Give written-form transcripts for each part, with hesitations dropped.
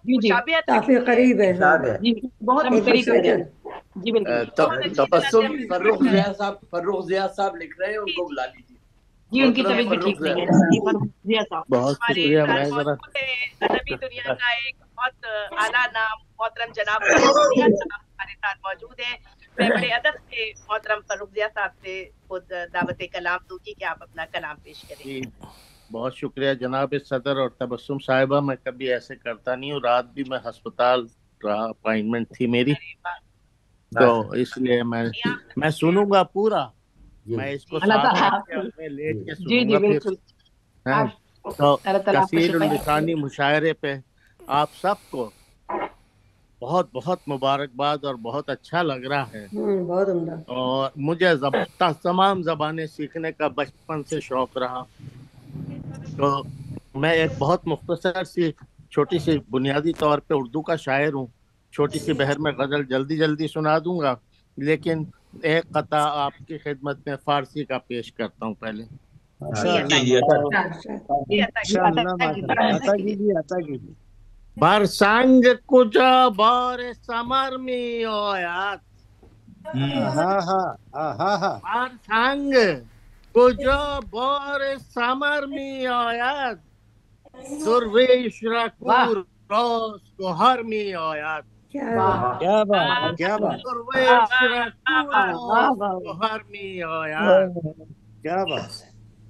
جی جی مشابہت کافی قریب ہے. ہاں جی بہت ایک قریب دوسرے ہے. کے. جی بالکل. بہت اچھی طرح سے تبسم ہم فرخ ضیاء صاحب لکھ رہے ہیں، ان کو بلا لیجیے. جی ان کی محترم طبیعت بھی فرخ ٹھیک نہیں ضیاء. ہے جی فرمائیے ضیاء صاحب. بہت ہمارے شکریہ. ساتھ میں ذرا موجود ہے ادبی دنیا کا ایک بہت اعلیٰ نام محترم جناب فرخ ضیاء صاحب ہمارے ساتھ موجود ہیں. میں بڑے ادب سے محترم فرخ ضیاء صاحب سے خود دعوت کلام دوں گی کہ آپ اپنا کلام پیش کریں. جی بہت شکریہ جناب صدر اور تبسم صاحبہ. میں کبھی ایسے کرتا نہیں ہوں. رات بھی میں ہسپتال رہا، اپائنٹمنٹ تھی میری، ارے واہ، تو اس لیے میں سنوں گا پورا. جی میں اس کو اللہ ساتھ تعالیٰ رکھ آپ کے کو. اپنے لیٹ کے جی سنوں جی گا پھر. بالکل. ہاں آپ تو اللہ تعالیٰ آپ کو کثیر شفا اللسانی مشاعرے پہ آپ سب کو بہت بہت مبارکباد اور بہت اچھا لگ رہا ہے. بہت عمدہ. اور مجھے تمام زبانیں سیکھنے کا بچپن سے شوق رہا. تو میں ایک بہت مختصر سی چھوٹی سی بنیادی طور پہ اردو کا شاعر ہوں. چھوٹی سی بہر میں غزل جلدی جلدی سنا دوں گا، لیکن ایک قطع آپ کی خدمت میں فارسی کا پیش کرتا ہوں پہلے. جی عطا کیجیے، جی عطا جی کیجیے. عطا کیجیے. برسنگ کجا بار سمر می آید، برسنگ کجا بار سمر می آید، درویش را واہ کور راست گوهر می آید، کیا واہ درویش را کور واہ راست واہ گوهر می آید.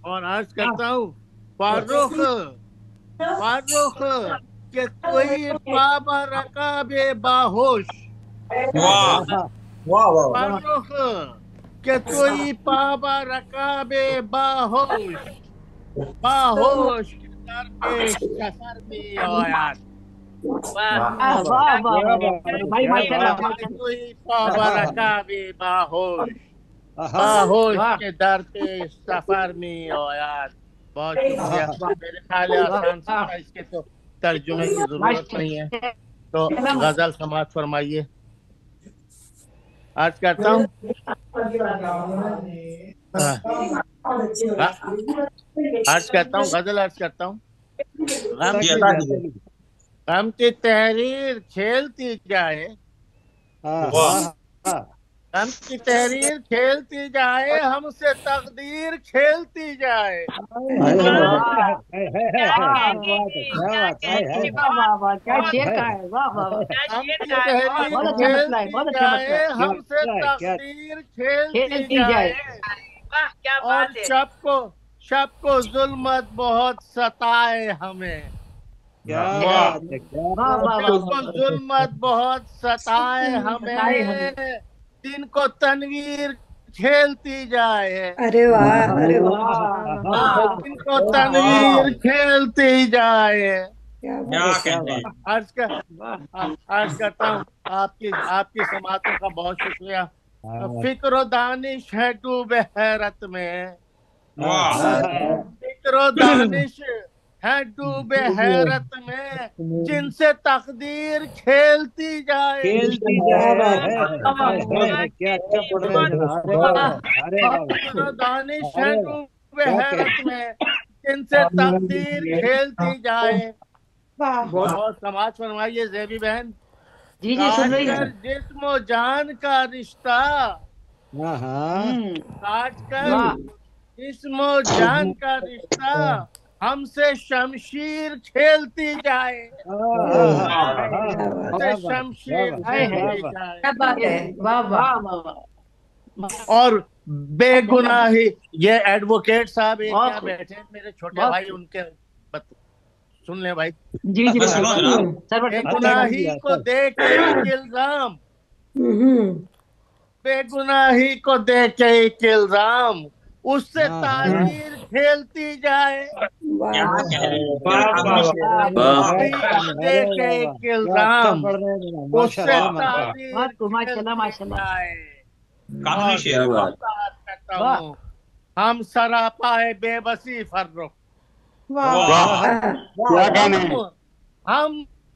اور عرض کرتا ہوں فرخ فرخ کہ توی پا رکاب باہوش، فرخ کہ توی پا رکاب باہوش، باہوش کے در پیش سفر می آید. واہ، واہ واہ واہ بھائی ماشاء اللہ کہ ماشاء اللہ. توی پا رکاب باہوش، باہوش واہ کے در پیش سفر می آید. بہت شکریہ. میرے خیال ہے آسان سا تھا، اس کے تو ترجمے کی ضرورت نہیں ہے. تو غزل سماعت فرمائیے. عرض کرتا ہوں غزل عرض کرتا ہوں. غم کی تحریر کھیلتی جائے، غم کی تحریر کھیلتی جائے، ہم سے تقدیر کھیلتی جائے. کیا کہنے، کیا کہنے، واہ واہ واہ کیا بہت شعر کا ہے. واہ واہ واہ کیا غم شعر کی کا ہے، بہت تحریر بہت اچھا مسئلہ ہے کھیلتی بہت اچھا مسئلہ جائے، ہے. ہم سے تقدیر کھیلتی کھیلتی جائے. جائے. واہ کیا اور بات ہے. شب کو ظلمت بہت ستائے ہمیں، واہ واہ واہ شب کو واہ. ظلمت بہت ستائے بتائے ہمیں. ہمیں، دن کو تنویر کھیلتی جائے. ارے واہ ارے واہ. واہ دن کو تنویر کھیلتی جائے. کیا بات. واہ عرض کرتا ہوں آپ کی سماعتوں کا بہت شکریہ. فکر و دانش ہے ڈوبے حیرت میں، فکر و دانش ہے ڈوبے حیرت میں، جن سے تقدیر کھیلتی جائے. کیا بات ہے. فکر و دانش ہے ڈوبے حیرت میں، جن سے تقدیر کھیلتی جائے. بہت سماعت فرمائیے زیبی بہن. جی جی سن کاٹ رہی کر ہوں. جسم و جان کا رشتہ، کاٹ کر واہ جسم و جان کا رشتہ، ہم سے شمشیر کھیلتی جائے، کیا ہم بات. سے شمشیر ہے کھیلتی جائے. کیا بات ہے. واہ واہ. واہ واہ واہ. اور بے گناہی، یہ ایڈوکیٹ صاحب ایک بہت یہاں خوب بیٹھے ہیں میرے چھوٹے بہت بھائی، خوب. ان کے سن لیں بھائی. جی جی بالکل سرور بے سے گناہی کو دے کے ایک الزام، ہوں. بے گناہی کو دے کے ایک الزام، اس سے تعبیر کھیلتی جائے. واہ. دے کے ایک الزام، اس سے تعبیر بہت خوب ماشاء اللہ کھیلتی ماشاء اللہ. جائے. اور بات کرتا واہ ہوں، ہم سراپائے بے بسی فرخ، واہ. ہم